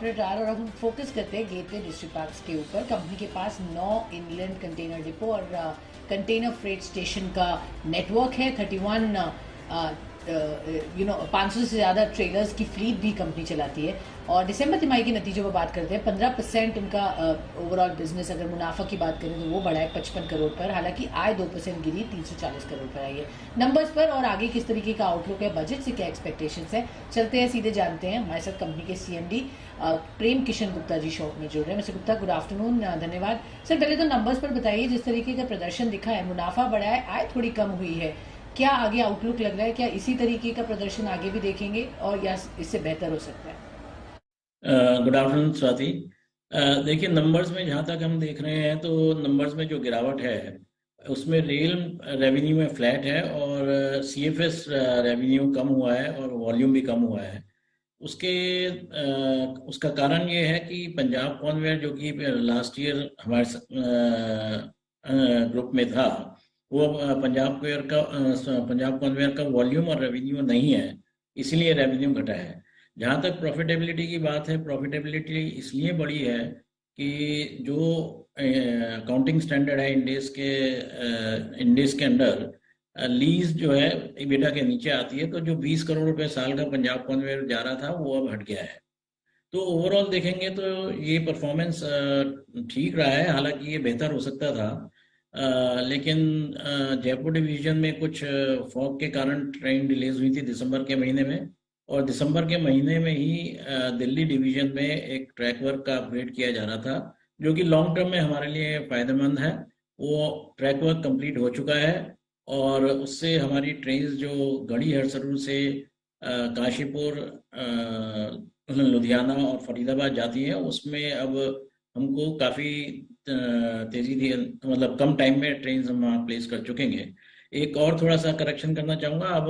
और अब हम फोकस करते हैं गेटवे डिस्ट्रिक्ट पार्क्स के ऊपर। कंपनी के पास 9 इनलैंड कंटेनर डिपो और कंटेनर फ्रेट स्टेशन का नेटवर्क है। 500 से ज़्यादा ट्रेलर्स की फ्लीट भी कंपनी चलाती है। और दिसंबर तिमाही के नतीजों पर बात करते हैं। 15% इनका ओवरऑल बिजनेस, अगर मुनाफा की बात करें तो वो बढ़ा है 55 करोड़ पर। हालांकि आय 2% गिरी, 340 करोड़ पर आई है। नंबर्स पर और आगे किस तरीके का आउटलुक है, बजट से क्या एक्सपेक्टेशंस है, चलते हैं सीधे जानते हैं। हमारे साथ कंपनी के सीएमडी प्रेम किशन गुप्ता जी शो में जुड़ रहे हैं। मिस्टर गुप्ता, गुड आफ्टरनून, धन्यवाद। सर, पहले तो नंबर्स पर बताइए, जिस तरीके का प्रदर्शन दिखा है, मुनाफा बढ़ा है, आय थोड़ी कम हुई है, क्या आगे आउटलुक लग रहा है? क्या इसी तरीके का प्रदर्शन आगे भी देखेंगे और या इससे बेहतर हो सकता है? Good afternoon Swati. देखिए, नंबर्स में जहाँ तक हम देख रहे हैं तो नंबर्स में जो गिरावट है उसमें रेल रेवेन्यू में फ्लैट है और सीएफएस रेवेन्यू कम हुआ है और वॉल्यूम भी कम हुआ है। उसके उसका कारण ये है कि पंजाब कॉन्वेयर जो कि लास्ट ईयर हमारे ग्रुप में था, वो पंजाब कॉन्वेयर का वॉल्यूम और रेवेन्यू नहीं है, इसीलिए रेवेन्यू घटा है। जहाँ तक प्रॉफिटेबिलिटी की बात है, प्रॉफिटेबिलिटी इसलिए बढ़ी है कि जो अकाउंटिंग स्टैंडर्ड है इंडेस के अंडर लीज जो है इबिटा के नीचे आती है, तो जो 20 करोड़ रुपए साल का पंजाब कॉन्वेयर जा रहा था वो अब हट गया है। तो ओवरऑल देखेंगे तो ये परफॉर्मेंस ठीक रहा है, हालांकि ये बेहतर हो सकता था। लेकिन जयपुर डिवीजन में कुछ फॉग के कारण ट्रेन डिलेज हुई थी दिसंबर के महीने में, और दिसंबर के महीने में ही दिल्ली डिवीजन में एक ट्रैक वर्क का अपग्रेड किया जा रहा था, जो कि लॉन्ग टर्म में हमारे लिए फायदेमंद है। वो ट्रैक वर्क कंप्लीट हो चुका है और उससे हमारी ट्रेन जो गढ़ी हरसरू से काशीपुर, लुधियाना और फरीदाबाद जाती है, उसमें अब हमको काफ़ी तेज़ी दी, मतलब कम टाइम में ट्रेन हम वहाँ प्लेस कर चुकेंगे। एक और थोड़ा सा करेक्शन करना चाहूँगा। अब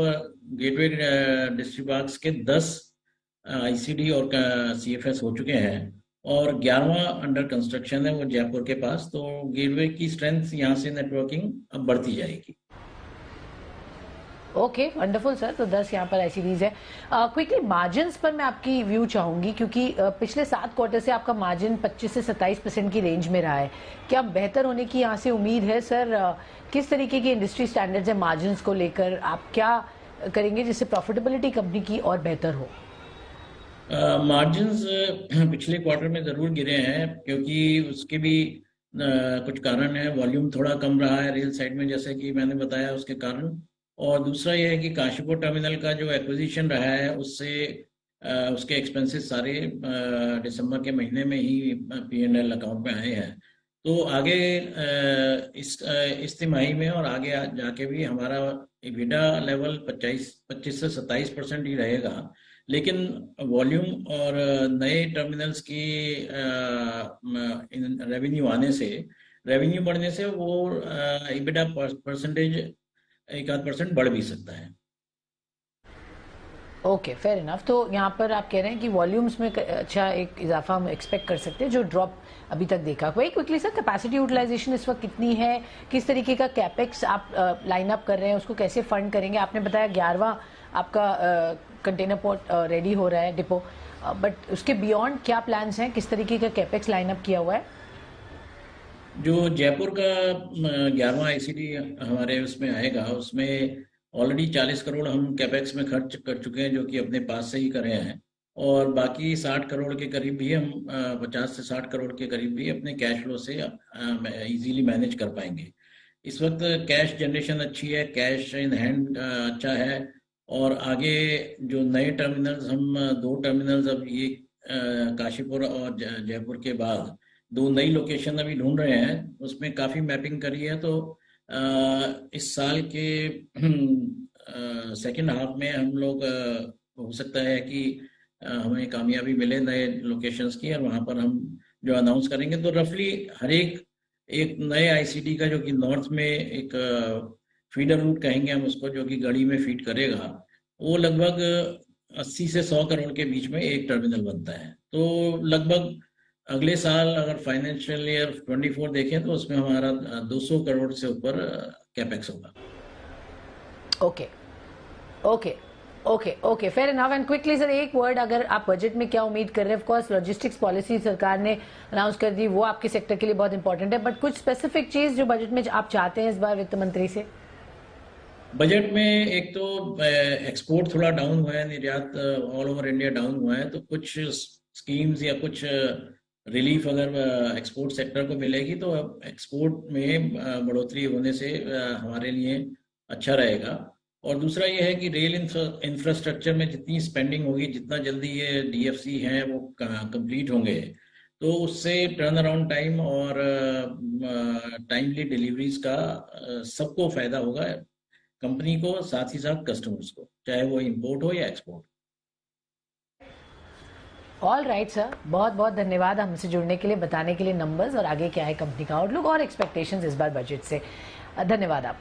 गेटवे डिस्ट्रिक्ट पार्क्स के 10 आईसीडी और सीएफएस हो चुके हैं और 11वां अंडर कंस्ट्रक्शन है, वो जयपुर के पास। तो गेटवे की स्ट्रेंथ यहाँ से नेटवर्किंग अब बढ़ती जाएगी। Okay, wonderful sir. तो 10 यहाँ पर एसीडीज है। क्विकली मार्जिन पर मैं आपकी व्यू चाहूंगी, क्योंकि पिछले 7 क्वार्टर से आपका मार्जिन 25 से 27% की रेंज में रहा है। क्या बेहतर होने की यहाँ से उम्मीद है सर? किस तरीके की इंडस्ट्री स्टैंडर्ड्स है मार्जिन को लेकर? आप क्या करेंगे जिससे प्रॉफिटेबिलिटी कंपनी की और बेहतर हो? मार्जिन्स पिछले क्वार्टर में ज़रूर गिरे हैं, क्योंकि उसके भी कुछ कारण है। वॉल्यूम थोड़ा कम रहा है रेल साइड में, जैसे कि मैंने बताया, उसके कारण। और दूसरा ये है कि काशीपुर टर्मिनल का जो एक्विजिशन रहा है, उससे उसके एक्सपेंसेस सारे दिसंबर के महीने में ही पीएनएल अकाउंट में आए हैं। तो आगे इस तिमाही में और आगे जाके भी हमारा इबिडा लेवल 25 से 27% ही रहेगा। लेकिन वॉल्यूम और नए टर्मिनल्स की रेवेन्यू आने से, रेवेन्यू बढ़ने से वो इबिडा परसेंटेज 1-8% बढ़ भी सकता है। Okay, fair enough. तो यहाँ पर आप कह रहे हैं कि वॉल्यूम्स में अच्छा एक इजाफा हम एक्सपेक्ट कर सकते हैं, जो ड्रॉप अभी तक देखा। वही क्विकली सर, कैपेसिटी यूटिलाइजेशन इस वक्त कितनी है? किस तरीके का कैपेक्स आप लाइन अप कर रहे हैं? उसको कैसे फंड करेंगे? आपने बताया 11वां आपका कंटेनर पोर्ट रेडी हो रहा है, डिपो, बट उसके बियॉन्ड क्या प्लान्स हैं? किस तरीके का कैपेक्स लाइन अप किया हुआ है? जो जयपुर का 11वां आईसीडी हमारे उसमें आएगा, उसमें ऑलरेडी 40 करोड़ हम कैपेक्स में खर्च कर चुके हैं, जो कि अपने पास से ही करे हैं। और बाकी 60 करोड़ के करीब भी हम 50 से 60 करोड़ के करीब भी अपने कैश फ्लो से इजीली मैनेज कर पाएंगे। इस वक्त कैश जनरेशन अच्छी है, कैश इन हैंड अच्छा है। और आगे जो नए टर्मिनल्स, हम 2 टर्मिनल्स अब ये काशीपुर और जयपुर के बाद 2 नई लोकेशन अभी ढूंढ रहे हैं, उसमें काफ़ी मैपिंग करी है। तो इस साल के सेकेंड हाफ में हम लोग हो सकता है कि हमें कामयाबी मिले नए लोकेशंस की, और वहाँ पर हम जो अनाउंस करेंगे, तो रफली हर एक नए आईसीडी का, जो कि नॉर्थ में एक फीडर रूट कहेंगे हम उसको, जो कि गढ़ी में फीड करेगा, वो लगभग 80 से 100 करोड़ के बीच में एक टर्मिनल बनता है। तो लगभग अगले साल अगर फाइनेंशियल ईयर 24 देखें तो उसमें हमारा 200 करोड़ से ऊपर कैपेक्स होगा। Okay, okay. Okay fair enough. And quickly sir एक वर्ड, अगर आप बजट में क्या उम्मीद कर रहे हैं? ऑफ कोर्स लॉजिस्टिक्स पॉलिसी सरकार ने अनाउंस कर दी, वो आपके सेक्टर के लिए बहुत इंपॉर्टेंट है, बट कुछ स्पेसिफिक चीज जो बजट में आप चाहते हैं इस बार वित्त मंत्री से? बजट में एक तो एक्सपोर्ट थोड़ा डाउन हुआ है, निर्यात ऑल ओवर इंडिया डाउन हुआ है, तो कुछ स्कीम्स या कुछ रिलीफ अगर एक्सपोर्ट सेक्टर को मिलेगी तो एक्सपोर्ट में बढ़ोतरी होने से हमारे लिए अच्छा रहेगा। और दूसरा ये है कि रेल इंफ्रास्ट्रक्चर में जितनी स्पेंडिंग होगी, जितना जल्दी ये डीएफसी हैं वो कंप्लीट होंगे, तो उससे टर्न अराउंड टाइम और टाइमली डिलीवरीज का सबको फायदा होगा, कंपनी को साथ ही साथ कस्टमर्स को, चाहे वो इंपोर्ट हो या एक्सपोर्ट। ऑल राइट सर, बहुत बहुत धन्यवाद हमसे जुड़ने के लिए, बताने के लिए नंबर्स और आगे क्या है कंपनी का आउटलुक और एक्सपेक्टेशंस इस बार बजट से। धन्यवाद आपका।